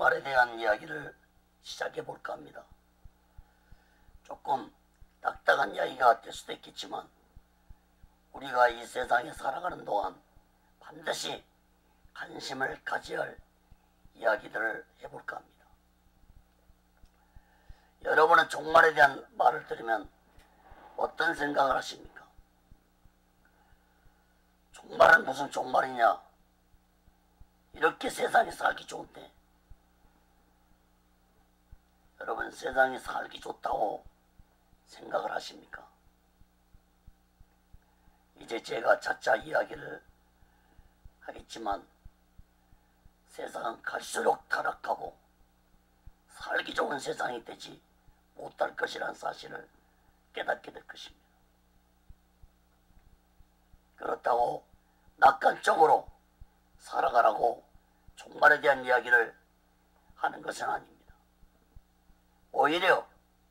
종말에 대한 이야기를 시작해 볼까 합니다. 조금 딱딱한 이야기가 될 수도 있겠지만 우리가 이 세상에 살아가는 동안 반드시 관심을 가져야 할 이야기들을 해볼까 합니다. 여러분은 종말에 대한 말을 들으면 어떤 생각을 하십니까? 종말은 무슨 종말이냐? 이렇게 세상에 살기 좋은데 여러분 세상에 살기 좋다고 생각을 하십니까? 이제 제가 차차 이야기를 하겠지만 세상은 갈수록 타락하고 살기 좋은 세상이 되지 못할 것이라는 사실을 깨닫게 될 것입니다. 그렇다고 낙관적으로 살아가라고 종말에 대한 이야기를 하는 것은 아닙니다. 오히려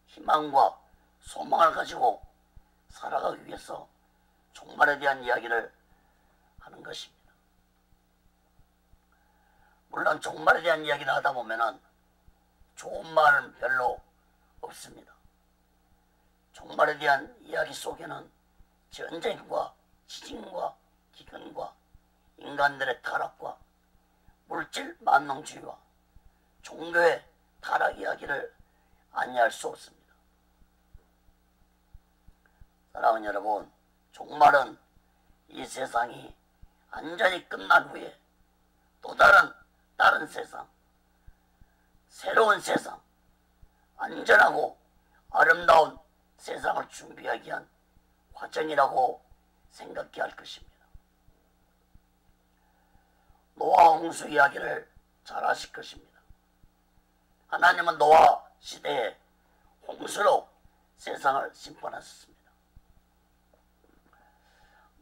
희망과 소망을 가지고 살아가기 위해서 종말에 대한 이야기를 하는 것입니다. 물론 종말에 대한 이야기를 하다 보면은 좋은 말은 별로 없습니다. 종말에 대한 이야기 속에는 전쟁과 지진과 기근과 인간들의 타락과 물질 만능주의와 종교의 타락 이야기를 아니할 수 없습니다. 사랑하는 여러분, 종말은 이 세상이 완전히 끝난 후에 또 다른 세상, 새로운 세상, 안전하고 아름다운 세상을 준비하기 위한 과정이라고 생각해야 할 것입니다. 노아 홍수 이야기를 잘 아실 것입니다. 하나님은 노아 시대에 홍수로 세상을 심판하셨습니다.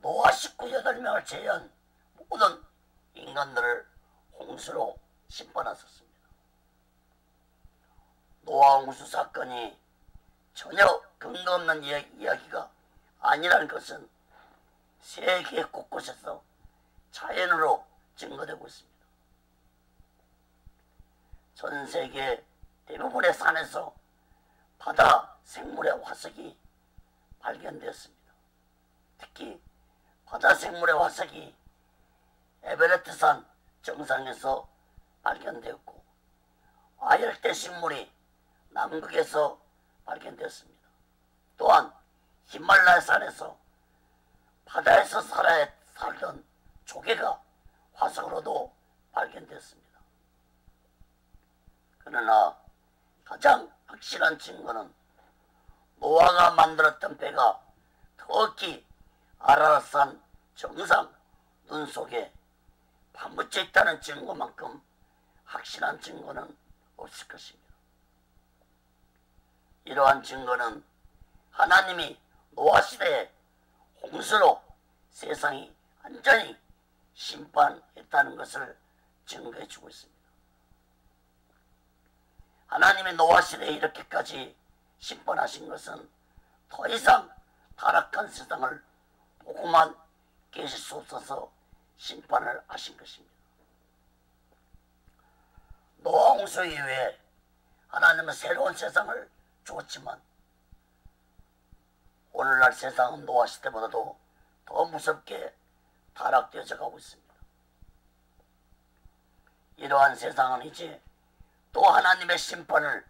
노아 식구 8명을 제외한 모든 인간들을 홍수로 심판하셨습니다. 노아 홍수 사건이 전혀 근거 없는 이야기가 아니라는 것은 세계 곳곳에서 자연으로 증거되고 있습니다. 전 세계 대부분의 산에서 바다 생물의 화석이 발견되었습니다. 특히 바다 생물의 화석이 에베레스트산 정상에서 발견되었고 아열대 식물이 남극에서 발견되었습니다. 또한 히말라야 산에서 바다에서 살던 조개가 화석으로도 발견되었습니다. 그러나 가장 확실한 증거는 노아가 만들었던 배가 터키 아라랏산 정상 눈 속에 파묻혀 있다는 증거만큼 확실한 증거는 없을 것입니다. 이러한 증거는 하나님이 노아 시대에 홍수로 세상이 완전히 심판했다는 것을 증거해 주고 있습니다. 하나님이 노아 시대에 이렇게까지 심판하신 것은 더 이상 타락한 세상을 보고만 계실 수 없어서 심판을 하신 것입니다. 노아 홍수 이후에 하나님은 새로운 세상을 주었지만 오늘날 세상은 노아 시대보다도 더 무섭게 타락되어져 가고 있습니다. 이러한 세상은 이제 또 하나님의 심판을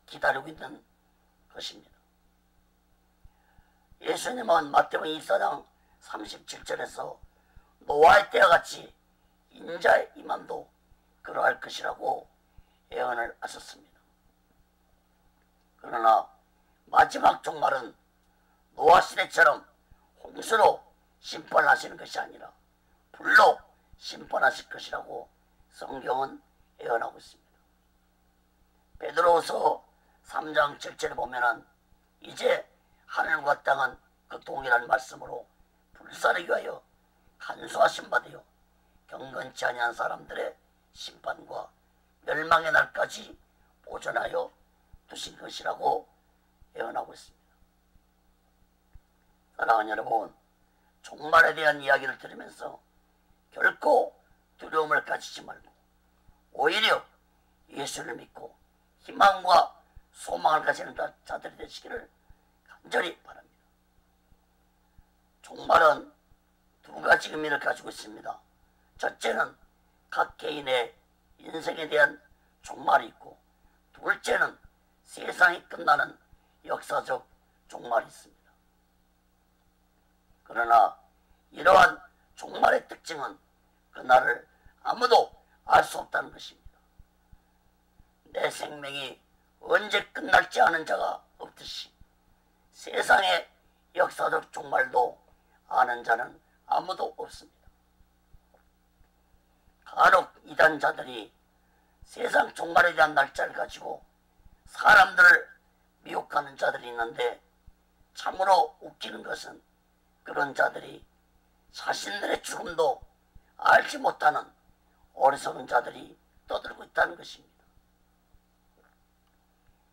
기다리고 있는 것입니다. 예수님은 마태복음 24장 37절에서 노아의 때와 같이 인자의 임함도 그러할 것이라고 예언을 하셨습니다. 그러나 마지막 종말은 노아 시대처럼 홍수로 심판하시는 것이 아니라 불로 심판하실 것이라고 성경은 예언하고 있습니다. 베드로후서 3장 7절에 보면은 이제 하늘과 땅은 그 동일한 말씀으로 불사르기 위하여 간수하신 바 되어 경건치 아니한 사람들의 심판과 멸망의 날까지 보존하여 두신 것이라고 예언하고 있습니다. 사랑하는 여러분, 종말에 대한 이야기를 들으면서 결코 두려움을 가지지 말고 오히려 예수를 믿고 희망과 소망을 가지는 자들이 되시기를 간절히 바랍니다. 종말은 두 가지 의미를 가지고 있습니다. 첫째는 각 개인의 인생에 대한 종말이 있고, 둘째는 세상이 끝나는 역사적 종말이 있습니다. 그러나 이러한 종말의 특징은 그날을 아무도 알 수 없다는 것입니다. 내 생명이 언제 끝날지 아는 자가 없듯이 세상의 역사적 종말도 아는 자는 아무도 없습니다. 간혹 이단자들이 세상 종말에 대한 날짜를 가지고 사람들을 미혹하는 자들이 있는데, 참으로 웃기는 것은 그런 자들이 자신들의 죽음도 알지 못하는 어리석은 자들이 떠들고 있다는 것입니다.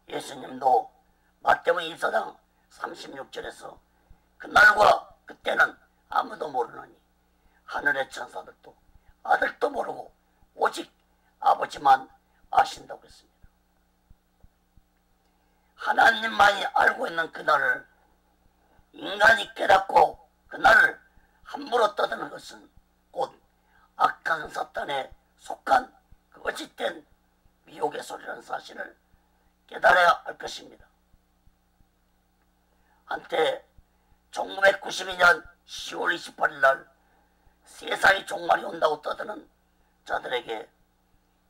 예수님도 마태복음 24장 36절에서 그날과 그때는 아무도 모르느니 하늘의 천사들도 아들도 모르고 오직 아버지만 아신다고 했습니다. 하나님만이 알고 있는 그날을 인간이 깨닫고 그날을 함부로 떠드는 것은 곧 악한 사탄에 속한 거짓된 미혹의 소리라는 사실을 깨달아야 할 것입니다. 한때 1992년 10월 28일 날 세상이 종말이 온다고 떠드는 자들에게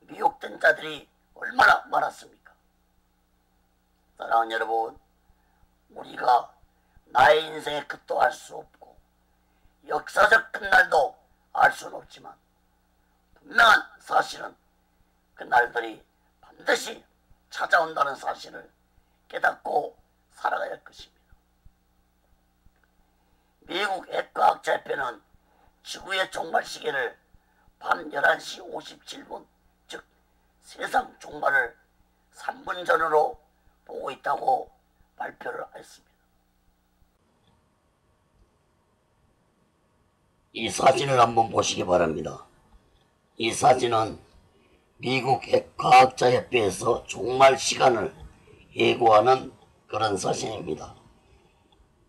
미혹된 자들이 얼마나 많았습니까? 사랑하는 여러분, 우리가 나의 인생의 끝도 알 수 없고 역사적 끝날도 알 수는 없지만 분명한 사실은 그날들이 반드시 찾아온다는 사실을 깨닫고 살아가야 할 것입니다. 미국 핵과학자협회는 지구의 종말 시계를 밤 11시 57분, 즉 세상 종말을 3분 전으로 보고 있다고 발표를 했습니다. 이 사진을 한번 보시기 바랍니다. 이 사진은 미국 핵과학자협회에서 종말 시간을 예고하는 그런 사진입니다.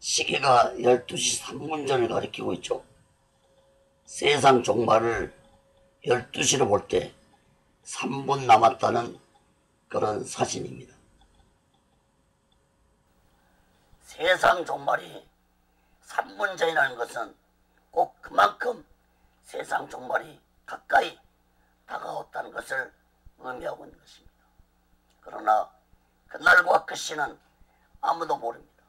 시계가 12시 3분 전을 가리키고 있죠. 세상 종말을 12시로 볼 때 3분 남았다는 그런 사진입니다. 세상 종말이 3분 전이라는 것은 꼭 그만큼 세상 종말이 가까이 다가왔다는 것을 의미하고 있는 것입니다. 그러나 그날과 그 시는 아무도 모릅니다.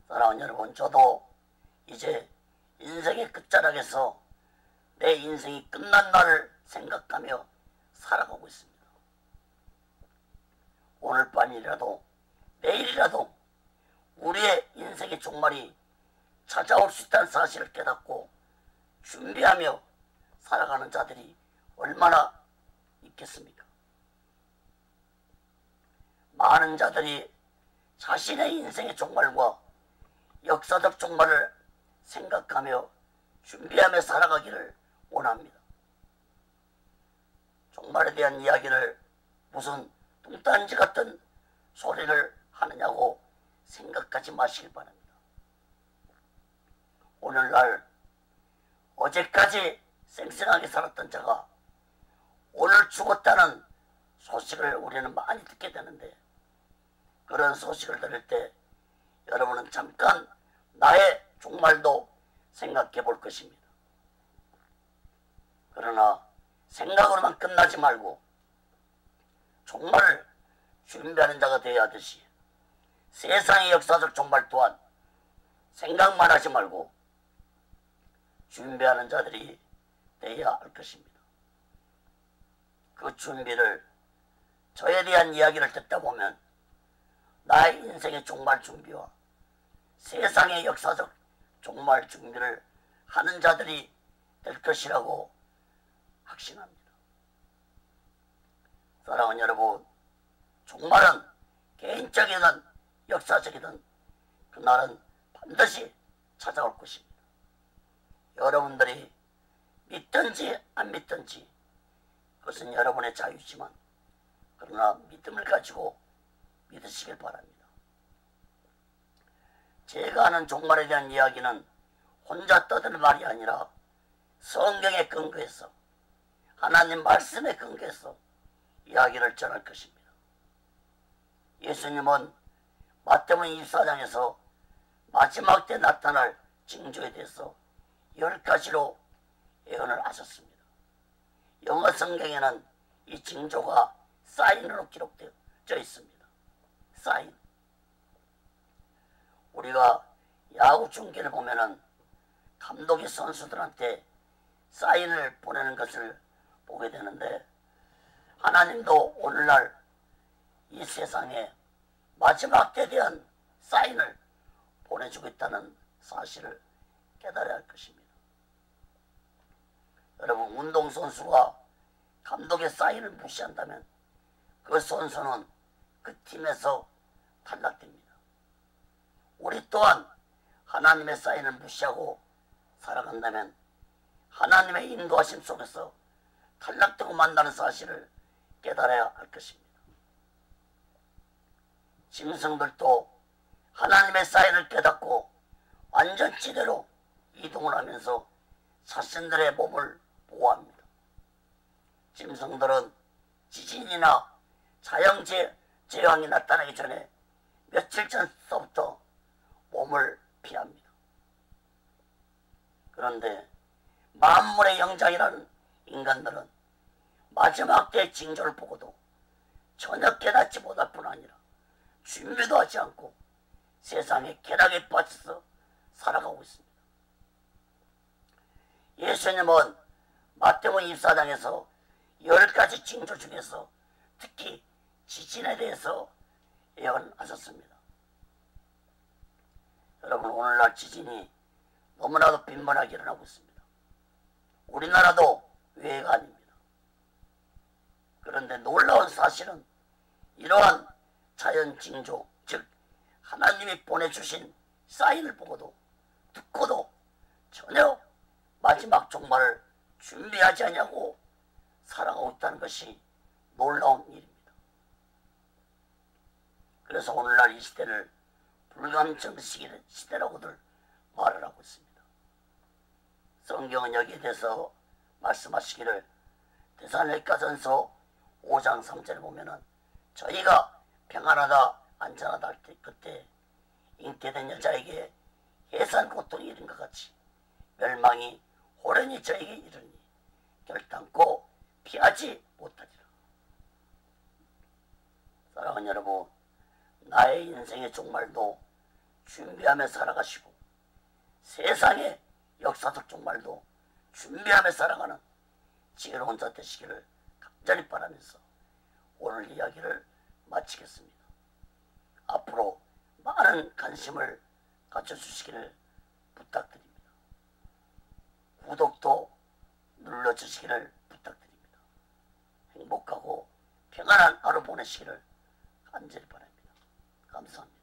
사랑하는 여러분, 저도 이제 인생의 끝자락에서 내 인생이 끝난 날을 생각하며 살아가고 있습니다. 오늘 밤이라도 내일이라도 우리의 인생의 종말이 찾아올 수 있다는 사실을 깨닫고 준비하며 살아가는 자들이 얼마나 있겠습니까? 많은 자들이 자신의 인생의 종말과 역사적 종말을 생각하며 준비하며 살아가기를 원합니다. 종말에 대한 이야기를 무슨 뚱딴지 같은 소리를 하느냐고 생각하지 마시길 바랍니다. 오늘날 어제까지 쌩쌩하게 살았던 자가 오늘 죽었다는 소식을 우리는 많이 듣게 되는데, 그런 소식을 들을 때 여러분은 잠깐 나의 종말도 생각해 볼 것입니다. 그러나 생각으로만 끝나지 말고 종말을 준비하는 자가 되어야 하듯이 세상의 역사적 종말 또한 생각만 하지 말고 준비하는 자들이 되어야 할 것입니다. 그 준비를, 저에 대한 이야기를 듣다 보면 나의 인생의 종말 준비와 세상의 역사적 종말 준비를 하는 자들이 될 것이라고 확신합니다. 사랑하는 여러분, 종말은 개인적이든 역사적이든 그날은 반드시 찾아올 것입니다. 여러분들이 믿든지 안 믿든지 그것은 여러분의 자유지만 그러나 믿음을 가지고 믿으시길 바랍니다. 제가 하는 종말에 대한 이야기는 혼자 떠들 말이 아니라 성경에 근거해서 하나님 말씀에 근거해서 이야기를 전할 것입니다. 예수님은 마태복음 24장에서 마지막 때 나타날 징조에 대해서 10가지로 예언을 하셨습니다. 영어 성경에는 이 징조가 사인으로 기록되어 있습니다. 사인. 우리가 야구 중계를 보면은 감독이 선수들한테 사인을 보내는 것을 보게 되는데 하나님도 오늘날 이 세상에 마지막 때에 대한 사인을 보내주고 있다는 사실을 깨달아야 할 것입니다. 여러분, 운동선수가 감독의 사인을 무시한다면 그 선수는 그 팀에서 탈락됩니다. 우리 또한 하나님의 사인을 무시하고 살아간다면 하나님의 인도하심 속에서 탈락되고 만다는 사실을 깨달아야 할 것입니다. 짐승들도 하나님의 사인을 깨닫고 완전지대로 이동을 하면서 자신들의 몸을 보호합니다. 짐승들은 지진이나 자연재앙이 나타나기 전에 며칠 전부터 몸을 피합니다. 그런데 만물의 영장이라는 인간들은 마지막 때의 징조를 보고도 전혀 깨닫지 못할 뿐 아니라 준비도 하지 않고 세상의 쾌락에 빠져서 살아가고 있습니다. 예수님은 마태복음 24장에서 10가지 징조 중에서 특히 지진에 대해서 예언하셨습니다. 여러분, 오늘날 지진이 너무나도 빈번하게 일어나고 있습니다. 우리나라도 외가 아닙니다. 그런데 놀라운 사실은 이러한 자연 징조, 즉 하나님이 보내주신 사인을 보고도 듣고도 전혀 마지막 종말을 준비하지 않냐고 살아가고 있다는 것이 놀라운 일입니다. 그래서 오늘날 이 시대를 불감증 시대라고들 말을 하고 있습니다. 성경은 여기에 대해서 말씀하시기를 데살로니가전서 5장 3절을 보면은 저희가 평안하다 안전하다 할 때 그때 잉태된 여자에게 해산 고통이 이른 것 같이 멸망이 호련히 저에게 이르니 결단코 피하지 못하리라. 사랑하는 여러분, 나의 인생의 종말도 준비하며 살아가시고 세상의 역사적 종말도 준비하며 살아가는 지혜로운 자 되시기를 간절히 바라면서 오늘 이야기를 마치겠습니다. 앞으로 많은 관심을 가져주시기를 부탁드립니다. 구독도 눌러주시기를 부탁드립니다. 행복하고 평안한 하루 보내시기를 간절히 바랍니다. 감사합니다.